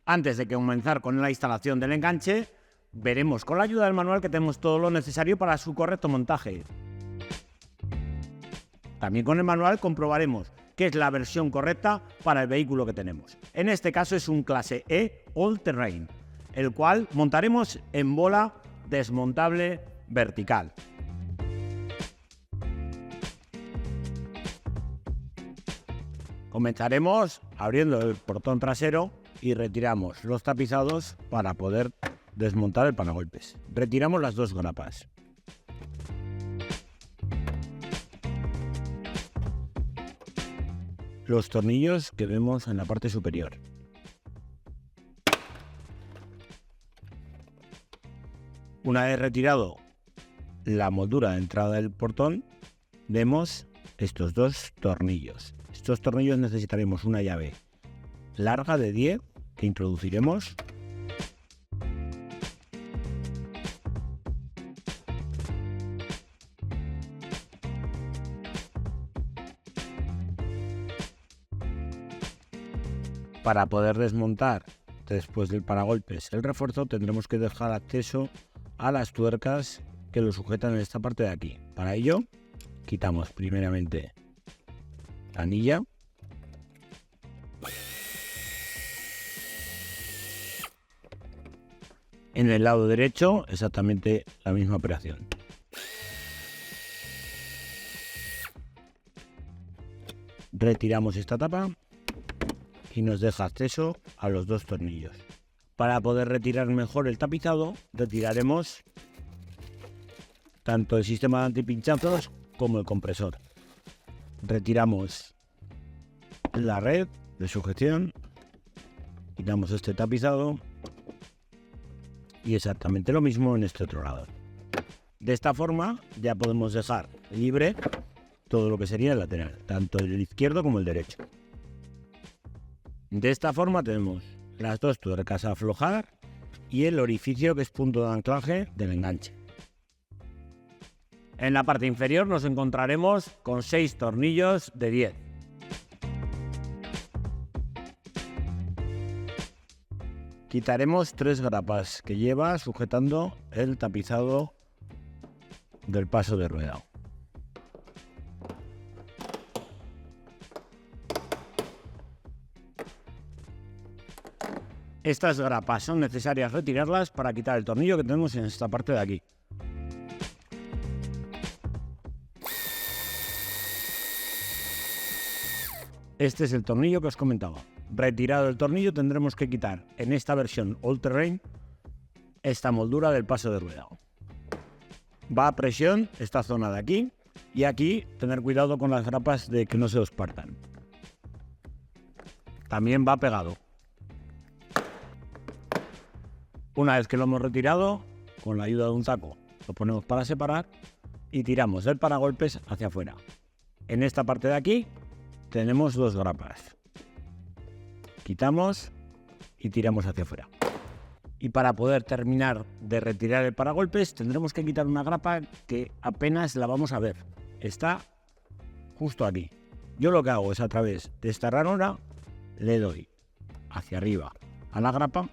Antes de comenzar con la instalación del enganche, veremos con la ayuda del manual que tenemos todo lo necesario para su correcto montaje. También con el manual comprobaremos qué es la versión correcta para el vehículo que tenemos. En este caso es un clase E All Terrain, el cual montaremos en bola desmontable vertical. Comenzaremos abriendo el portón trasero y retiramos los tapizados para poder desmontar el paragolpes. Retiramos las dos grapas. Los tornillos que vemos en la parte superior. Una vez retirado la moldura de entrada del portón, vemos estos dos tornillos. Estos tornillos necesitaremos una llave larga de 10 que introduciremos. Para poder desmontar después del paragolpes el refuerzo, tendremos que dejar acceso a las tuercas que lo sujetan en esta parte de aquí. Para ello, quitamos primeramente la anilla. En el lado derecho, exactamente la misma operación. Retiramos esta tapa y nos deja acceso a los dos tornillos. Para poder retirar mejor el tapizado, retiraremos tanto el sistema de antipinchazos como el compresor. Retiramos la red de sujeción, quitamos este tapizado y exactamente lo mismo en este otro lado. De esta forma ya podemos dejar libre todo lo que sería el lateral, tanto el izquierdo como el derecho. De esta forma tenemos las dos tuercas a aflojar y el orificio que es punto de anclaje del enganche. En la parte inferior nos encontraremos con 6 tornillos de 10. Quitaremos 3 grapas que lleva sujetando el tapizado del paso de rueda. Estas grapas son necesarias retirarlas para quitar el tornillo que tenemos en esta parte de aquí. Este es el tornillo que os comentaba. Retirado el tornillo, tendremos que quitar en esta versión All Terrain esta moldura del paso de rueda. Va a presión esta zona de aquí y aquí tener cuidado con las grapas de que no se os partan. También va pegado. Una vez que lo hemos retirado, con la ayuda de un taco, lo ponemos para separar y tiramos el paragolpes hacia afuera. En esta parte de aquí tenemos 2 grapas. Quitamos y tiramos hacia afuera. Y para poder terminar de retirar el paragolpes tendremos que quitar una grapa que apenas la vamos a ver. Está justo aquí. Yo lo que hago es a través de esta ranura le doy hacia arriba a la grapa.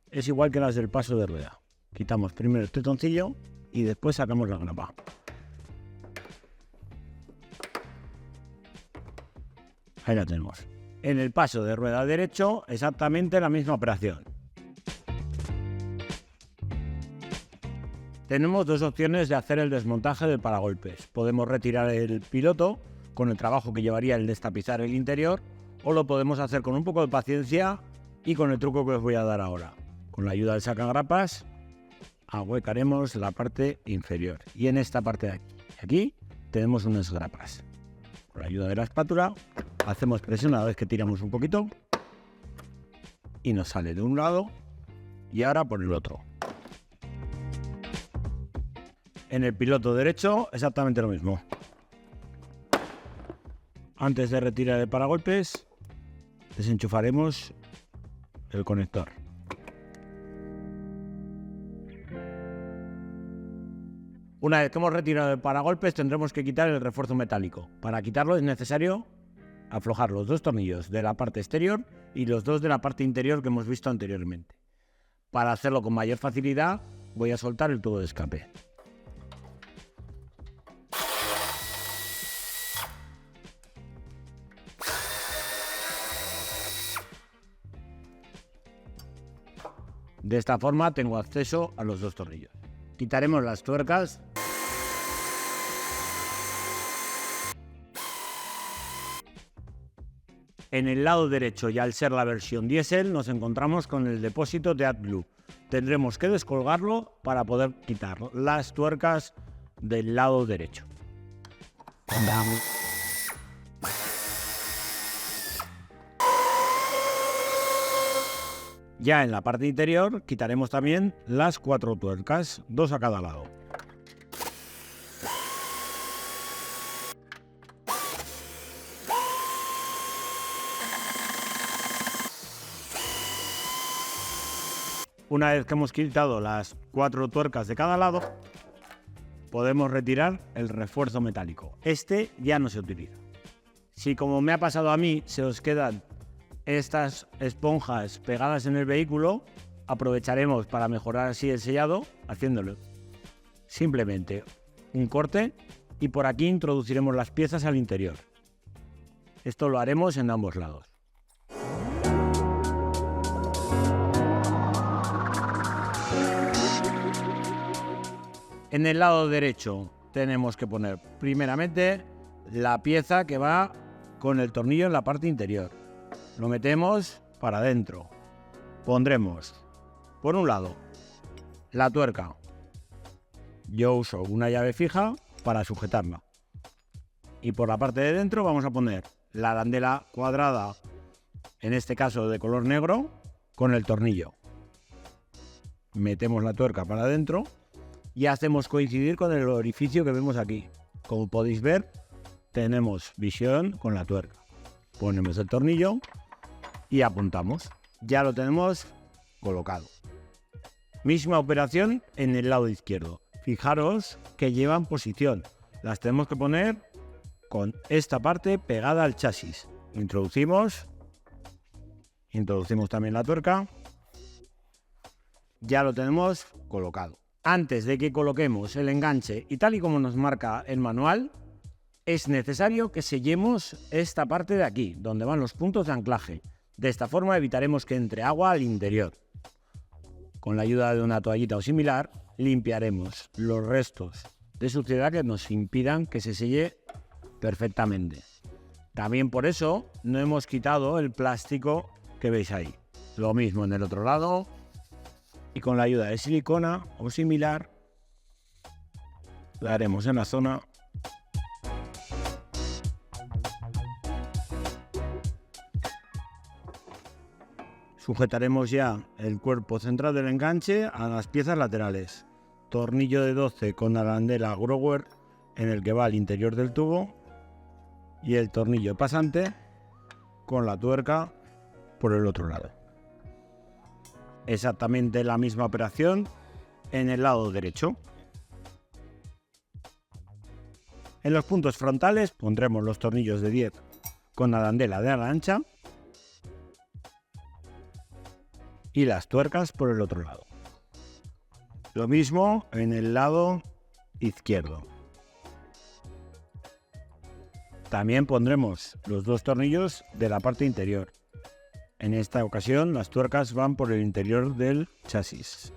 Es igual que las del paso de rueda. Quitamos primero el tetoncillo y después sacamos la grapa. Ahí la tenemos. En el paso de rueda derecho, exactamente la misma operación. Tenemos 2 opciones de hacer el desmontaje del paragolpes. Podemos retirar el piloto con el trabajo que llevaría el destapizar el interior, o lo podemos hacer con un poco de paciencia y con el truco que os voy a dar ahora. Con la ayuda del sacagrapas ahuecaremos la parte inferior y en esta parte de aquí tenemos unas grapas. Con la ayuda de la espátula hacemos presión a la vez que tiramos un poquito y nos sale de un lado y ahora por el otro. En el piloto derecho exactamente lo mismo. Antes de retirar el paragolpes desenchufaremos el conector. Una vez que hemos retirado el paragolpes tendremos que quitar el refuerzo metálico. Para quitarlo es necesario aflojar los 2 tornillos de la parte exterior y los 2 de la parte interior que hemos visto anteriormente. Para hacerlo con mayor facilidad, voy a soltar el tubo de escape. De esta forma tengo acceso a los 2 tornillos. Quitaremos las tuercas. En el lado derecho, y al ser la versión diésel, nos encontramos con el depósito de AdBlue. Tendremos que descolgarlo para poder quitar las tuercas del lado derecho. Ya en la parte interior quitaremos también las 4 tuercas, 2 a cada lado. Una vez que hemos quitado las 4 tuercas de cada lado, podemos retirar el refuerzo metálico. Este ya no se utiliza. Si, como me ha pasado a mí, se os quedan estas esponjas pegadas en el vehículo, aprovecharemos para mejorar así el sellado haciéndolo simplemente un corte y por aquí introduciremos las piezas al interior. Esto lo haremos en ambos lados. En el lado derecho tenemos que poner primeramente la pieza que va con el tornillo en la parte interior. Lo metemos para adentro. Pondremos, por un lado, la tuerca. Yo uso una llave fija para sujetarla. Y por la parte de dentro vamos a poner la arandela cuadrada, en este caso de color negro, con el tornillo. Metemos la tuerca para adentro y hacemos coincidir con el orificio que vemos aquí. Como podéis ver, tenemos visión con la tuerca. Ponemos el tornillo y apuntamos. Ya lo tenemos colocado. Misma operación en el lado izquierdo. Fijaros que llevan posición. Las tenemos que poner con esta parte pegada al chasis. Introducimos también la tuerca. Ya lo tenemos colocado. Antes de que coloquemos el enganche y tal y como nos marca el manual, es necesario que sellemos esta parte de aquí, donde van los puntos de anclaje. De esta forma evitaremos que entre agua al interior. Con la ayuda de una toallita o similar, limpiaremos los restos de suciedad que nos impidan que se selle perfectamente. También por eso no hemos quitado el plástico que veis ahí. Lo mismo en el otro lado. Y con la ayuda de silicona o similar, la haremos en la zona . Sujetaremos ya el cuerpo central del enganche a las piezas laterales. Tornillo de 12 con arandela grower en el que va al interior del tubo y el tornillo pasante con la tuerca por el otro lado. Exactamente la misma operación en el lado derecho. En los puntos frontales pondremos los tornillos de 10 con arandela de ala ancha y las tuercas por el otro lado. Lo mismo en el lado izquierdo. También pondremos los 2 tornillos de la parte interior. En esta ocasión las tuercas van por el interior del chasis.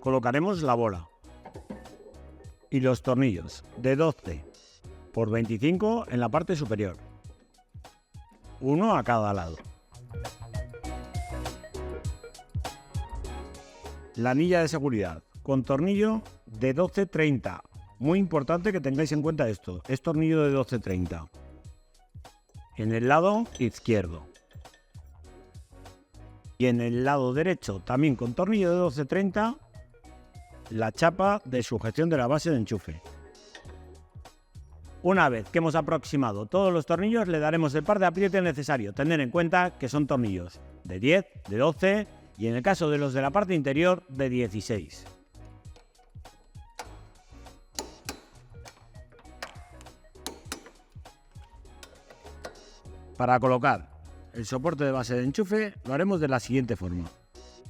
Colocaremos la bola y los tornillos de 12 por 25 en la parte superior, uno a cada lado. La anilla de seguridad con tornillo de 12-30. Muy importante que tengáis en cuenta esto. Es tornillo de 12-30. En el lado izquierdo. Y en el lado derecho, también con tornillo de 12-30, la chapa de sujeción de la base de enchufe. Una vez que hemos aproximado todos los tornillos, le daremos el par de apriete necesario. Tener en cuenta que son tornillos de 10, de 12 y en el caso de los de la parte interior, de 16. Para colocar el soporte de base de enchufe lo haremos de la siguiente forma.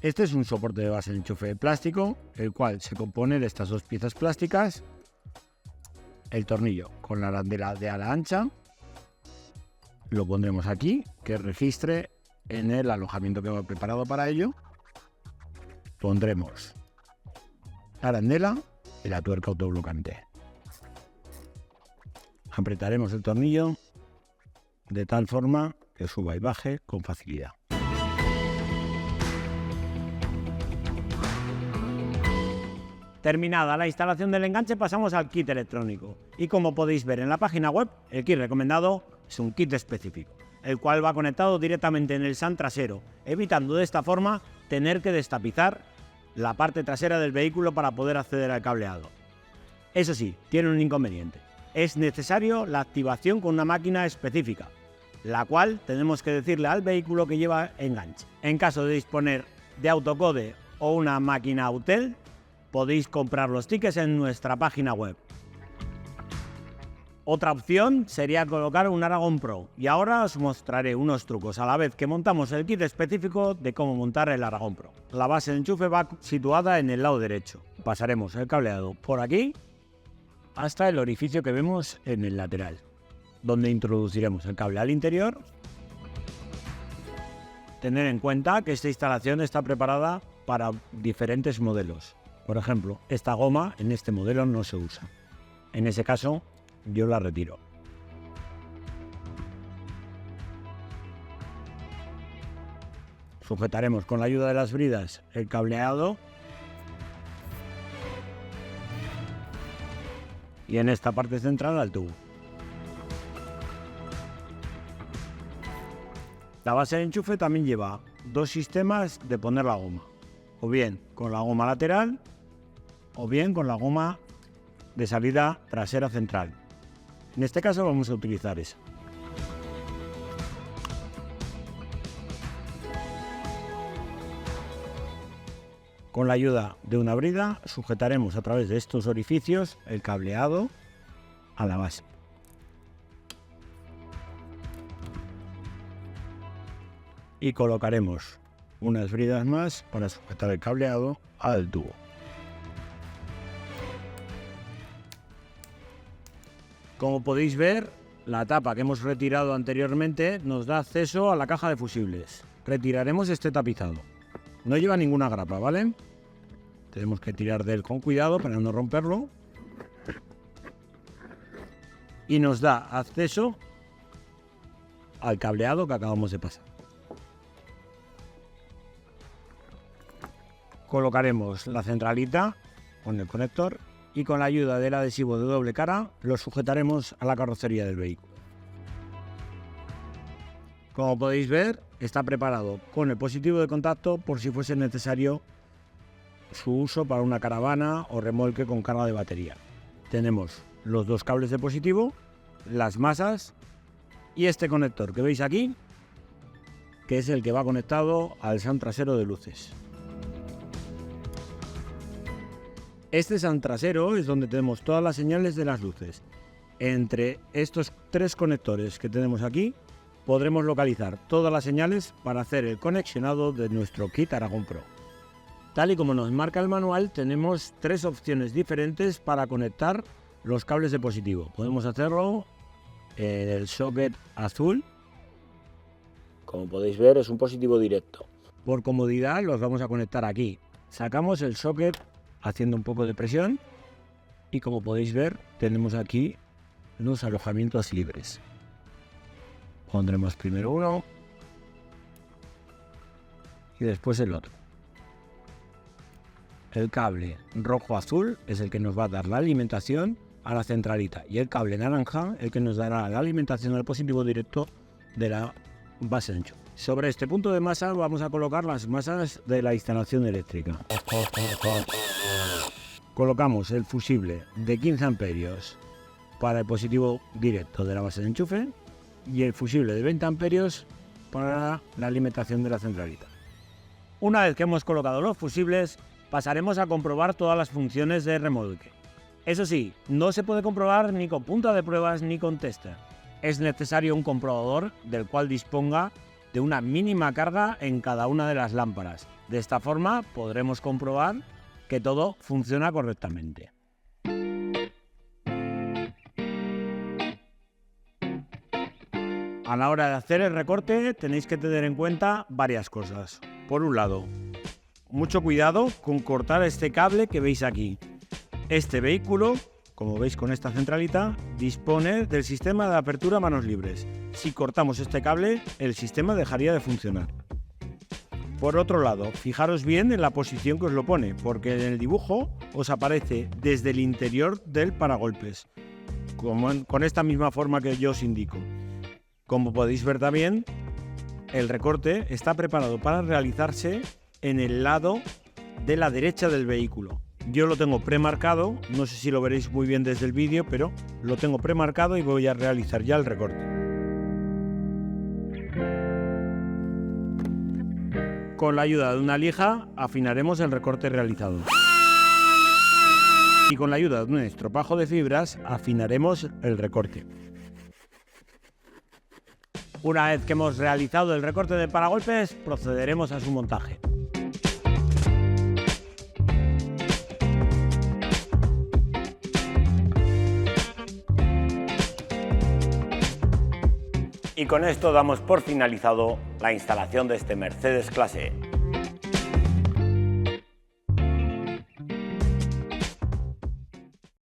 Este es un soporte de base de enchufe de plástico, el cual se compone de estas dos piezas plásticas, el tornillo con la arandela de ala ancha, lo pondremos aquí, que registre en el alojamiento que hemos preparado para ello. Pondremos la arandela y la tuerca autoblocante. Apretaremos el tornillo de tal forma que suba y baje con facilidad. Terminada la instalación del enganche, pasamos al kit electrónico. Y como podéis ver en la página web, el kit recomendado es un kit específico, el cual va conectado directamente en el SAN trasero, evitando de esta forma tener que destapizar la parte trasera del vehículo para poder acceder al cableado. Eso sí, tiene un inconveniente. Es necesario la activación con una máquina específica, la cual tenemos que decirle al vehículo que lleva enganche. En caso de disponer de autocode o una máquina Autel, podéis comprar los tickets en nuestra página web. Otra opción sería colocar un Aragon Pro, y ahora os mostraré unos trucos a la vez que montamos el kit específico de cómo montar el Aragon Pro. La base de enchufe va situada en el lado derecho. Pasaremos el cableado por aquí hasta el orificio que vemos en el lateral, donde introduciremos el cable al interior. Tener en cuenta que esta instalación está preparada para diferentes modelos. Por ejemplo, esta goma en este modelo no se usa. En ese caso, yo la retiro. Sujetaremos con la ayuda de las bridas el cableado y en esta parte central al tubo. La base de enchufe también lleva dos sistemas de poner la goma, o bien con la goma lateral o bien con la goma de salida trasera central. En este caso vamos a utilizar esa. Con la ayuda de una brida sujetaremos a través de estos orificios el cableado a la base. Y colocaremos unas bridas más para sujetar el cableado al tubo. Como podéis ver, la tapa que hemos retirado anteriormente nos da acceso a la caja de fusibles. Retiraremos este tapizado. No lleva ninguna grapa, ¿vale? Tenemos que tirar de él con cuidado para no romperlo. Y nos da acceso al cableado que acabamos de pasar. Colocaremos la centralita con el conector y con la ayuda del adhesivo de doble cara lo sujetaremos a la carrocería del vehículo. Como podéis ver, está preparado con el positivo de contacto por si fuese necesario su uso para una caravana o remolque con carga de batería. Tenemos los dos cables de positivo, las masas y este conector que veis aquí, que es el que va conectado al SAN trasero de luces. Este SAN trasero es donde tenemos todas las señales de las luces. Entre estos tres conectores que tenemos aquí, podremos localizar todas las señales para hacer el conexionado de nuestro kit Aragon Pro. Tal y como nos marca el manual, tenemos tres opciones diferentes para conectar los cables de positivo. Podemos hacerlo en el socket azul. Como podéis ver, es un positivo directo. Por comodidad los vamos a conectar aquí. Sacamos el socket haciendo un poco de presión y como podéis ver tenemos aquí los alojamientos libres. Pondremos primero uno y después el otro. El cable rojo-azul es el que nos va a dar la alimentación a la centralita y el cable naranja el que nos dará la alimentación al positivo directo de la base de enchufe. Sobre este punto de masa vamos a colocar las masas de la instalación eléctrica. Colocamos el fusible de 15 amperios para el positivo directo de la base de enchufe y el fusible de 20 amperios para la alimentación de la centralita. Una vez que hemos colocado los fusibles, pasaremos a comprobar todas las funciones de remolque. Eso sí, no se puede comprobar ni con punta de pruebas ni con tester. Es necesario un comprobador del cual disponga de una mínima carga en cada una de las lámparas. De esta forma podremos comprobar que todo funciona correctamente. A la hora de hacer el recorte tenéis que tener en cuenta varias cosas. Por un lado, mucho cuidado con cortar este cable que veis aquí. Este vehículo, como veis con esta centralita, dispone del sistema de apertura a manos libres. Si cortamos este cable, el sistema dejaría de funcionar. Por otro lado, fijaros bien en la posición que os lo pone, porque en el dibujo os aparece desde el interior del paragolpes, con esta misma forma que yo os indico. Como podéis ver también, el recorte está preparado para realizarse en el lado de la derecha del vehículo. Yo lo tengo premarcado, no sé si lo veréis muy bien desde el vídeo, pero lo tengo premarcado y voy a realizar ya el recorte. Con la ayuda de una lija afinaremos el recorte realizado. Y con la ayuda de un estropajo de fibras afinaremos el recorte. Una vez que hemos realizado el recorte de paragolpes, procederemos a su montaje. Y con esto damos por finalizado la instalación de este Mercedes Clase E.